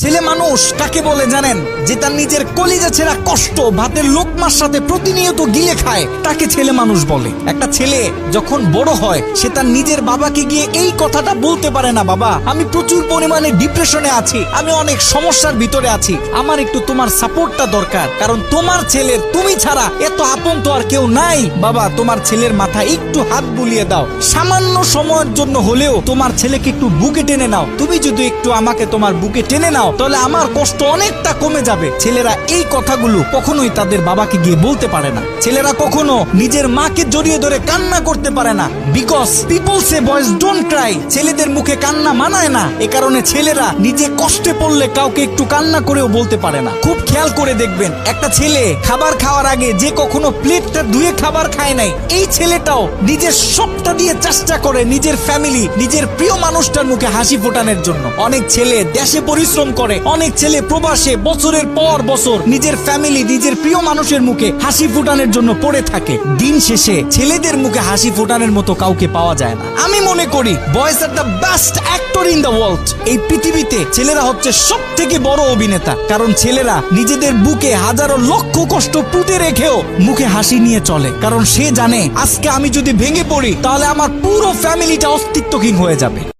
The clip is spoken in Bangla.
ছেলে মানুষ কাকে বলে জানেন? যে তার নিজের কলিজা ছেঁড়া কষ্ট ভাতের লোকমার সাথে প্রতিনিয়ত গিলে খায়, তাকে ছেলে মানুষ বলে। একটা ছেলে যখন বড় হয় সে তার নিজের বাবাকে গিয়ে এই কথাটা বলতে পারে না, বাবা আমি প্রচুর পরিমাণে ডিপ্রেশনে আছি, আমি অনেক সমস্যার ভিতরে আছি, আমার একটু তোমার সাপোর্টটা দরকার, কারণ তোমার ছেলের তুমি ছাড়া এত আপন তো আর কেউ নাই। বাবা তোমার ছেলের মাথায় একটু হাত বুলিয়ে দাও, সামান্য সময়ের জন্য হলেও তোমার ছেলেকে একটু বুকে টেনে নাও, তুমি যদি একটু আমাকে তোমার বুকে টেনে নাও তাহলে আমার কষ্ট অনেকটা কমে যাবে। ছেলেরা এই কথাগুলো কখনোই তাদের বাবাকে গিয়ে বলতে পারে না। ছেলেরা কখনো নিজের মাকে জড়িয়ে ধরে কান্না করতে পারে না, because people say boys don't Cry. ছেলেদের মুখে কান্না মানায় না, এ কারণে ছেলেরা নিজে কষ্টে পড়লে কাউকে একটু কান্না করেও বলতে পারে না। খুব খেয়াল করে দেখবেন, একটা ছেলে খাবার খাওয়ার আগে যে কখনো প্লেটটা ধুয়ে খাবার খায় নাই, এই ছেলেটাও নিজের সবটা দিয়ে চেষ্টা করে নিজের ফ্যামিলি, নিজের প্রিয় মানুষটার মুখে হাসি ফোটানোর জন্য। অনেক ছেলে দেশে পরিশ্রম করে, অনেক ছেলে প্রবাসে বছরের পর বছর নিজের ফ্যামিলি, নিজের প্রিয় মানুষের মুখে হাসি ফোটানোর জন্য পড়ে থাকে। দিন শেষে ছেলেদের মুখে হাসি ফোটানোর মতো কাউকে পাওয়া যায় না। আমি মনে করি boys are the best actor in the world. এই পৃথিবীতে ছেলেরা হচ্ছে সব থেকে বড় অভিনেতা, কারণ ছেলেরা নিজেদের বুকে হাজারো লক্ষ কষ্ট পুঁতে রেখেও মুখে হাসি নিয়ে চলে, কারণ সে জানে আজকে আমি যদি ভেঙে পড়ি তাহলে আমার পুরো ফ্যামিলিটা অস্তিত্বহীন হয়ে যাবে।